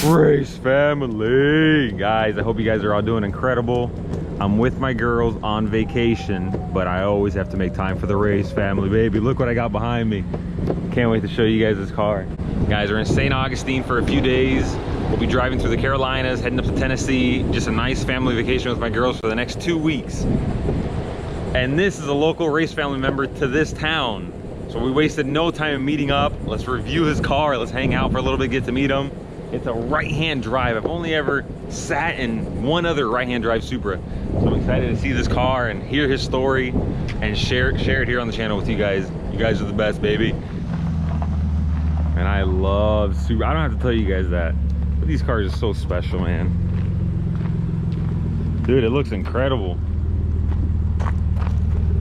Race family, guys, I hope you guys are all doing incredible. I'm with my girls on vacation, but I always have to make time for the race family, baby. Look what I got behind me. Can't wait to show you guys this car. Guys, we're in St. Augustine for a few days. We'll be driving through the Carolinas, heading up to Tennessee. Just a nice family vacation with my girls for the next 2 weeks. And this is a local race family member to this town. So we wasted no time meeting up. Let's review his car. Let's hang out for a little bit, get to meet him. It's a right-hand drive. I've only ever sat in one other right-hand drive Supra. So I'm excited to see this car and hear his story and share it here on the channel with you guys. You guys are the best, baby. And I love Supra. I don't have to tell you guys that. But these cars are so special, man. Dude, it looks incredible.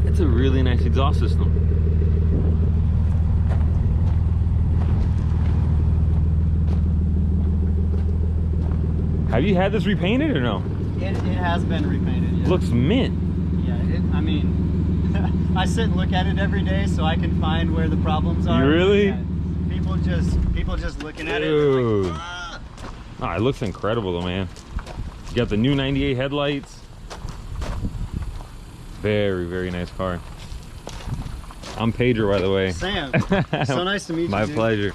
It's a really nice exhaust system. Have you had this repainted or no? It has been repainted, yeah. Looks mint. Yeah, I mean, I sit and look at it every day so I can find where the problems are. You really? Yeah, people just looking at it. Dude. Like, ah. Oh, it looks incredible though, man. You got the new 98 headlights. Very, very nice car. I'm Pedro, by the way. Sam, so nice to meet you. My pleasure.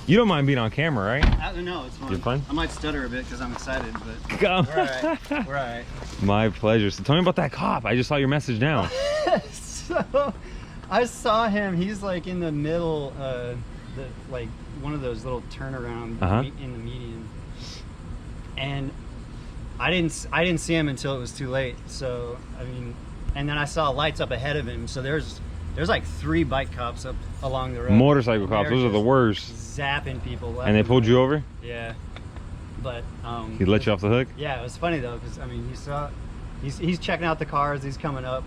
You don't mind being on camera, right? No, it's fun. You're fun? I might stutter a bit because I'm excited, but Come. we're alright. We're alright. My pleasure. So tell me about that cop. I just saw your message now. So I saw him. He's like in the middle, like one of those little turnaround in the median, and I didn't see him until it was too late. So I mean, and then I saw lights up ahead of him. So there's like 3 bike cops up along the road. Motorcycle cops. Those are the worst. Zapping people left. And they pulled you over? Yeah. But he let you off the hook? Yeah, it was funny though, because I mean, he's checking out the cars. He's coming up.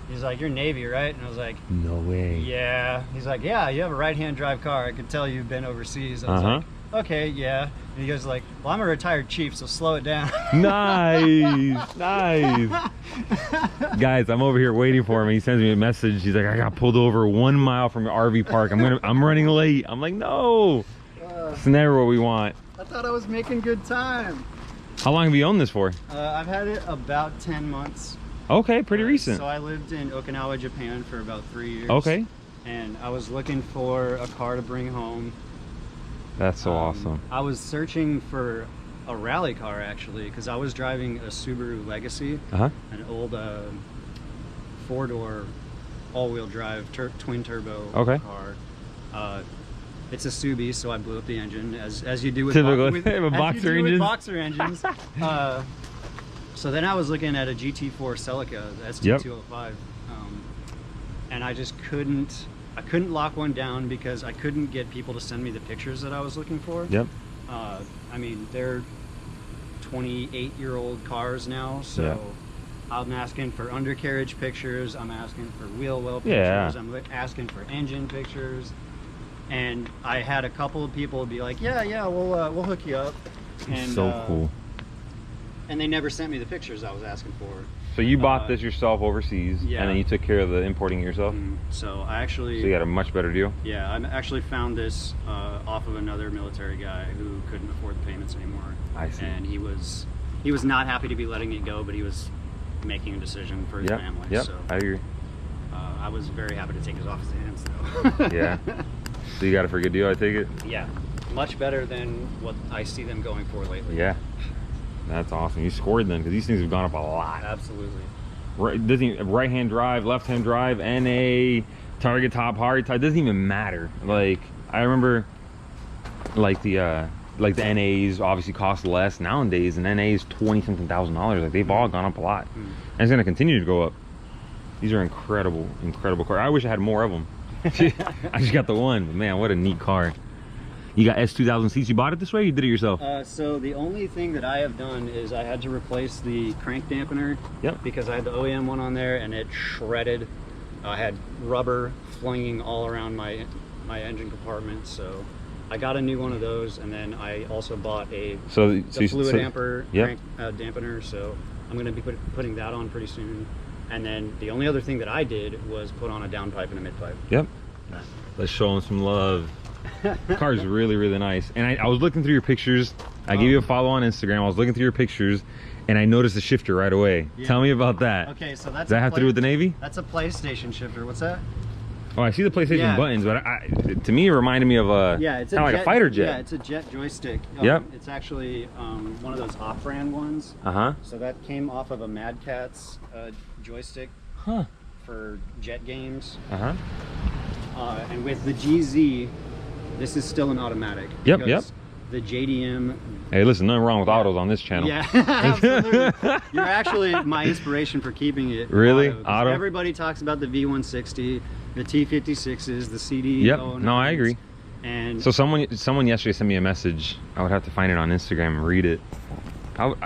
He's like, "You're Navy, right?" And I was like, "No way." Yeah. He's like, "Yeah, you have a right-hand drive car. I could tell you've been overseas." I was like, "Okay, yeah." And he goes like, "Well, I'm a retired chief, so slow it down." Nice, nice. Guys, I'm over here waiting for him. He sends me a message. He's like, "I got pulled over 1 mile from the RV park. I'm running late." I'm like, "No, it's never what we want." I thought I was making good time. How long have you owned this for? I've had it about 10 months. Okay, pretty recent. So I lived in Okinawa, Japan for about 3 years. Okay. And I was looking for a car to bring home. That's so awesome. I was searching for a rally car actually, because I was driving a Subaru Legacy, an old 4-door all-wheel drive twin turbo car. It's a Subi, so I blew up the engine as you do with boxer engines. So then I was looking at a GT4 Celica, the ST205, and I just couldn't lock one down because I couldn't get people to send me the pictures that I was looking for. I mean, they're 28-year-old cars now, so I'm asking for undercarriage pictures, I'm asking for wheel well pictures, I'm asking for engine pictures, and I had a couple of people be like, yeah, we'll hook you up. And so cool. And they never sent me the pictures I was asking for. So you bought this yourself overseas, and then you took care of the importing yourself? So I actually... So you got a much better deal? Yeah, I actually found this off of another military guy who couldn't afford the payments anymore. I see. And he was not happy to be letting it go, but he was making a decision for his family. Yep, so I agree. I was very happy to take it off his hands, though. Yeah. So you got it for a good deal, I take it? Yeah, much better than what I see them going for lately. Yeah. That's awesome. You scored then, because these things have gone up a lot. Absolutely. Right-hand drive, left-hand drive, NA, target top, hard top, it doesn't even matter. Like, I remember, like the NAs obviously cost less nowadays, and NAs $20-something thousand. Like, they've all gone up a lot, and it's gonna continue to go up. These are incredible cars. I wish I had more of them. I just got the one, but man, what a neat car. You got S2000 seats. You bought it this way or you did it yourself? So the only thing that I have done is I had to replace the crank dampener. Because I had the OEM one on there and it shredded. I had rubber flinging all around my engine compartment. So I got a new one of those, and then I also bought a fluid damper crank dampener. So I'm going to be putting that on pretty soon. And then the only other thing that I did was put on a downpipe and a midpipe. Let's show them some love. The car's really nice. And I was looking through your pictures I gave you a follow on Instagram. I was looking through your pictures, and I noticed the shifter right away. Yeah. Tell me about that. Okay, so that's. Does that have to do with the Navy? That's a PlayStation shifter. What's that? Oh, I see the PlayStation buttons, but to me it reminded me of a it's kind of like a fighter jet. Yeah, it's a jet joystick. Yep. It's actually one of those off-brand ones. So that came off of a Mad Catz joystick for jet games. And with the GZ, this is still an automatic. Yep. The JDM. Hey, listen, nothing wrong with autos on this channel. Yeah, absolutely. You're actually my inspiration for keeping it. Really? Auto? Everybody talks about the V160, the T56s, the CD. Yep. No, I agree. And so someone yesterday sent me a message. I would have to find it on Instagram and read it.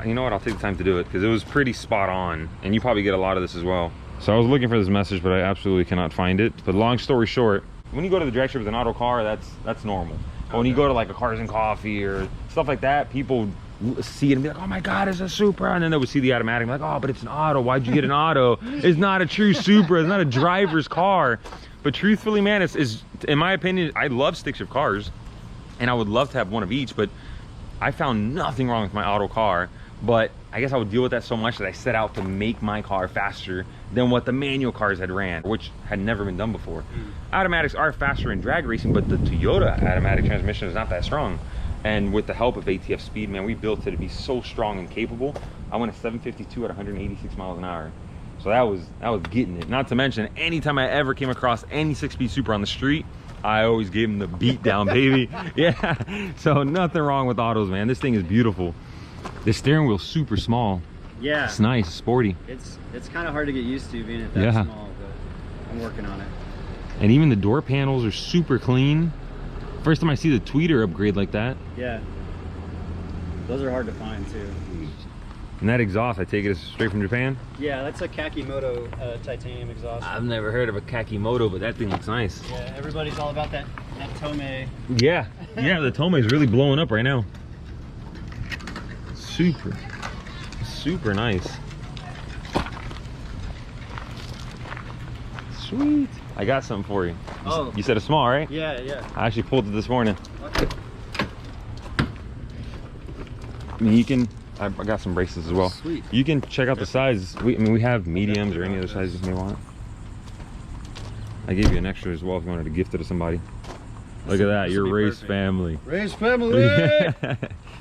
You know what? I'll take the time to do it because it was pretty spot on, and you probably get a lot of this as well. So I was looking for this message, but I absolutely cannot find it. But long story short, when you go to the drag strip with an auto car, that's normal. But when you go to like a Cars and Coffee or stuff like that, people see it and be like, oh my God, it's a Supra. And then they would see the automatic and be like, oh, but it's an auto. Why'd you get an auto? It's not a true Supra. It's not a driver's car. But truthfully, man, it's in my opinion, I love stick shift cars and I would love to have one of each, but I found nothing wrong with my auto car. But I guess I would deal with that so much that I set out to make my car faster than what the manual cars had ran, which had never been done before. Automatics are faster in drag racing, but the Toyota automatic transmission is not that strong. And with the help of ATF Speed, man, we built it to be so strong and capable. I went a 752 at 186 miles an hour. So that was getting it. Not to mention, anytime I ever came across any 6-speed Supra on the street, I always gave them the beat down, baby. Yeah, so nothing wrong with autos, man. This thing is beautiful. The steering wheel's super small. Yeah. It's nice, sporty. It's kind of hard to get used to being that small, but I'm working on it. And even the door panels are super clean. First time I see the tweeter upgrade like that. Yeah. Those are hard to find too. And that exhaust, I take it, is straight from Japan? Yeah, that's a Kakimoto titanium exhaust. I've never heard of a Kakimoto, but that thing looks nice. Yeah, everybody's all about that Tomei. Yeah, the Tomei is really blowing up right now. Super nice. Sweet. I got something for you. Oh. You said a small, right? Yeah. I actually pulled it this morning. Okay. I mean, you can, I got some braces as well. Sweet. You can check out the sizes. I mean, we have mediums or any other sizes you may want. I gave you an extra as well if you wanted to gift it to somebody. Look at that, your race family. Race family!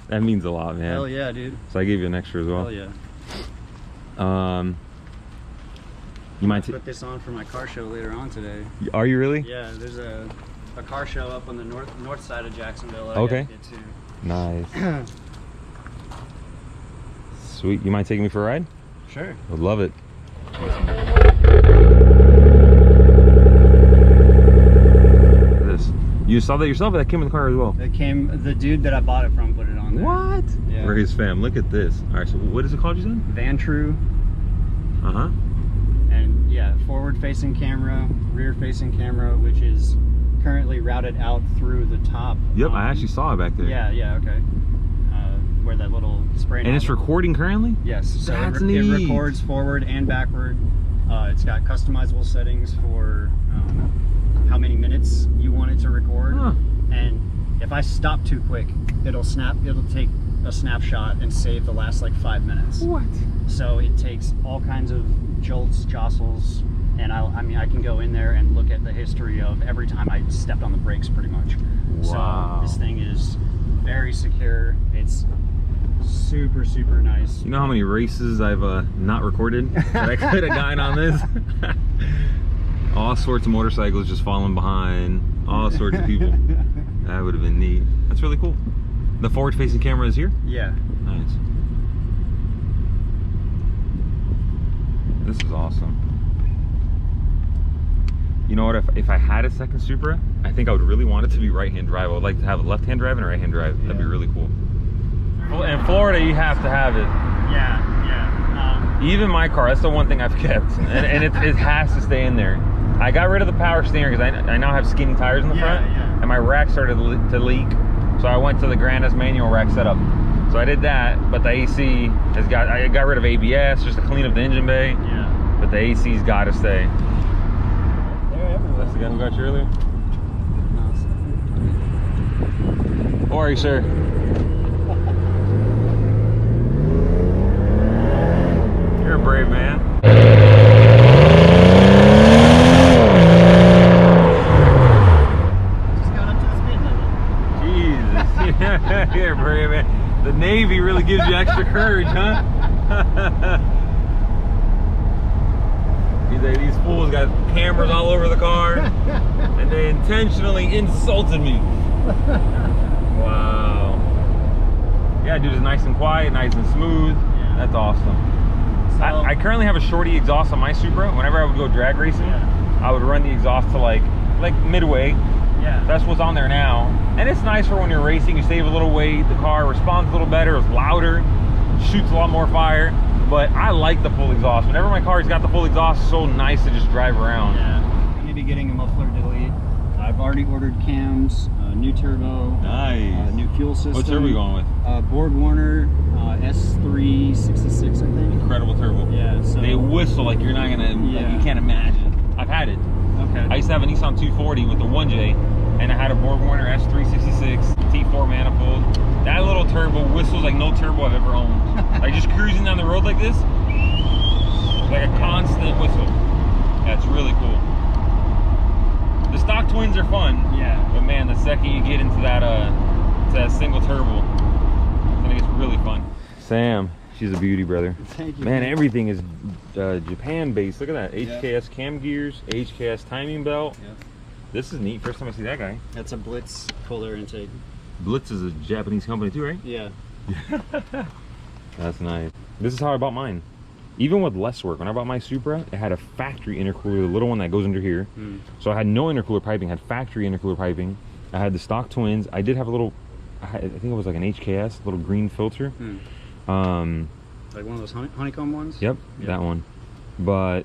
That means a lot, man. Hell yeah, dude. So I gave you an extra as well. Hell yeah. You might put this on for my car show later on today. Are you really? Yeah, there's a car show up on the north side of Jacksonville. Okay. Nice. Sweet. You mind taking me for a ride? Sure. Would love it. This. You saw that yourself, or that came in the car as well? It came. The dude that I bought it from put it on there. What? Yeah. Race fam. Look at this. All right. So what is it called? You said? Vantru. And yeah, forward-facing camera, rear-facing camera, which is currently routed out through the top. Yep, I actually saw it back there. Yeah, okay. Where that little spray. And it's recording currently? Yes. So That's it neat. records forward and backward. It's got customizable settings for how many minutes you want it to record. And if I stop too quick, it'll take a snapshot and save the last like 5 minutes. What? So it takes all kinds of jolts, jostles, and I mean I can go in there and look at the history of every time I stepped on the brakes pretty much. Wow. So this thing is very secure. It's super nice. You know how many races I've not recorded that I could have gotten on this? All sorts of motorcycles just falling behind, all sorts of people. That would have been neat. That's really cool. The forward-facing camera is here? Yeah. Nice. This is awesome. You know what, if I had a second Supra, I think I would really want it to be right-hand drive. I would like to have a left-hand drive and a right-hand drive. That'd be really cool. Well, in Florida, you have to have it. Yeah. Even my car, that's the one thing I've kept. And it has to stay in there. I got rid of the power steering because I now have skinny tires in the front. And my rack started to leak. So I went to the Grandest manual rack setup. So I did that, but the AC has I got rid of ABS just to clean up the engine bay. Yeah. But the AC's got to stay. That's the guy who got you earlier? How are you, sir? brave man. Just got up to the speed limit. Jesus. You're brave man. The Navy really gives you extra courage, huh? These fools got cameras all over the car, and they intentionally insulted me. Wow. Yeah, dude, it's nice and quiet, nice and smooth. Yeah. That's awesome. So, I currently have a shorty exhaust on my Supra. Whenever I would go drag racing, I would run the exhaust to like midway. Yeah. That's what's on there now. And it's nice for when you're racing, you save a little weight, the car responds a little better, it's louder, shoots a lot more fire. But I like the full exhaust. Whenever my car's got the full exhaust, it's so nice to just drive around. Yeah. I'm going to be getting a muffler delete. I've already ordered cams, new turbo, nice, new fuel system. What turbo are we going with? Board Warner S366, I think. Incredible turbo. Yeah. So they whistle like you're not gonna, like, you can't imagine. I've had it. Okay. I used to have a Nissan 240 with the 1J, and I had a Board Warner S366 T4 manifold. That little turbo whistles like no turbo I've ever owned. Like just cruising down the road like this, like a constant whistle. That's really cool. The stock twins are fun. Yeah. But man, the second you get into that single turbo, it's gonna get really fun. Sam, she's a beauty, brother. Thank you. Man, everything is Japan based. Look at that. HKS cam gears, HKS timing belt. Yep. This is neat. First time I see that guy. That's a Blitz cooler intake. Blitz is a Japanese company too, right? Yeah. That's nice. This is how I bought mine. Even with less work, when I bought my Supra, it had a factory intercooler, the little one that goes under here. So I had no intercooler piping, had factory intercooler piping. I had the stock twins. I did have a little, I think it was like an HKS, little green filter. Like one of those honeycomb ones? Yep, that one. But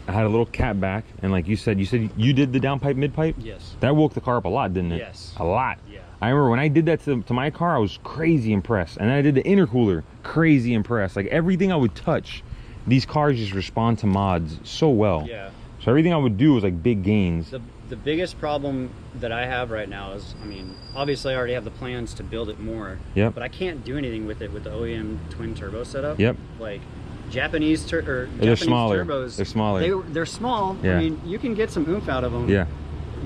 I had a little cat back, and like you said you did the downpipe, mid-pipe? Yes. That woke the car up a lot, didn't it? Yes. A lot. Yeah. I remember when I did that to my car, I was crazy impressed. And then I did the intercooler, crazy impressed. Like everything I would touch, these cars just respond to mods so well. Yeah. So everything I would do was like big gains. The biggest problem that I have right now is, I mean, obviously I already have the plans to build it more. Yep. But I can't do anything with it with the OEM twin turbo setup. Yep. Like Japanese smaller. turbos. They're smaller. They're small. Yeah. I mean, you can get some oomph out of them. Yeah.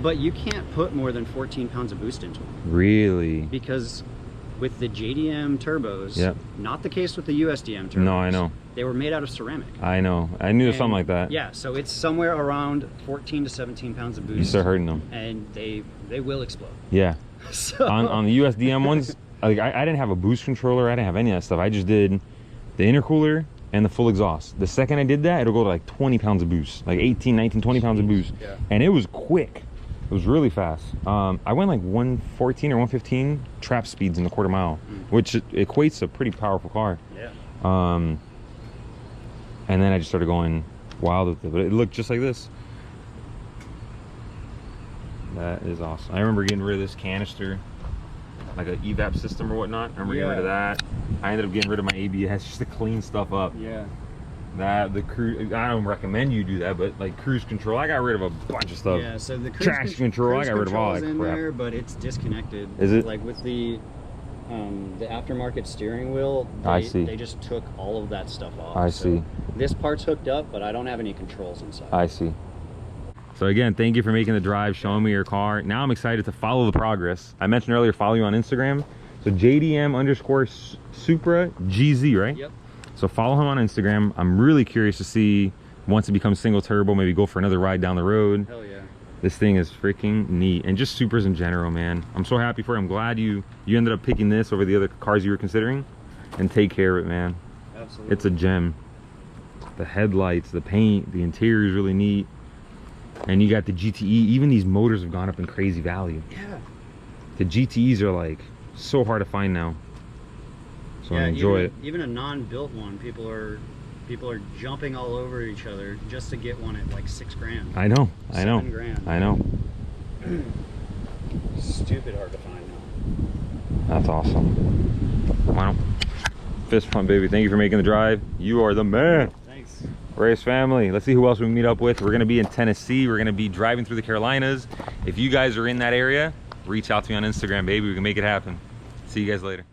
But you can't put more than 14 pounds of boost into them. Really? Because with the JDM turbos, not the case with the USDM turbos. No, I know. They were made out of ceramic. I know. I knew something like that. Yeah, so it's somewhere around 14 to 17 pounds of boost. You start hurting them. And they will explode. Yeah. So on the USDM ones, like I didn't have a boost controller. I didn't have any of that stuff. I just did the intercooler and the full exhaust. The second I did that, it'll go to like 20 pounds of boost. Like 18, 19, 20 pounds of boost. Yeah. And it was quick. It was really fast. I went like 114 or 115 trap speeds in the quarter mile, which equates to a pretty powerful car. Yeah. And then I just started going wild with it, but it looked just like this. That is awesome. I remember getting rid of this canister, like an evap system or whatnot. I remember getting rid of that. I ended up getting rid of my ABS just to clean stuff up. Yeah. The cruise, I don't recommend you do that, but like cruise control, I got rid of a bunch of stuff. Yeah, so the traction control, I got rid of all that crap. There, but it's disconnected. Is it? Like with the aftermarket steering wheel, they just took all of that stuff off. I see. This part's hooked up, but I don't have any controls inside. I see. So again, thank you for making the drive, showing me your car. Now I'm excited to follow the progress. I mentioned earlier, follow you on Instagram. So JDM_Supra GZ, right? Yep. So follow him on Instagram. I'm really curious to see once it becomes single turbo, maybe go for another ride down the road. Hell yeah. This thing is freaking neat. And just Supras in general, man. I'm so happy for you. I'm glad you ended up picking this over the other cars you were considering. And take care of it, man. Absolutely. It's a gem. The headlights, the paint, the interior is really neat. And you got the GTE. Even these motors have gone up in crazy value. Yeah. The GTEs are like so hard to find now. So yeah, enjoy it. Even a non-built one, people are jumping all over each other just to get one at like $6 grand. I know. I know. $7 grand. I know. Stupid hard to find now. That's awesome. Wow. Fist pump, baby. Thank you for making the drive. You are the man. Thanks. Race family. Let's see who else we meet up with. We're gonna be in Tennessee. We're gonna be driving through the Carolinas. If you guys are in that area, reach out to me on Instagram, baby. We can make it happen. See you guys later.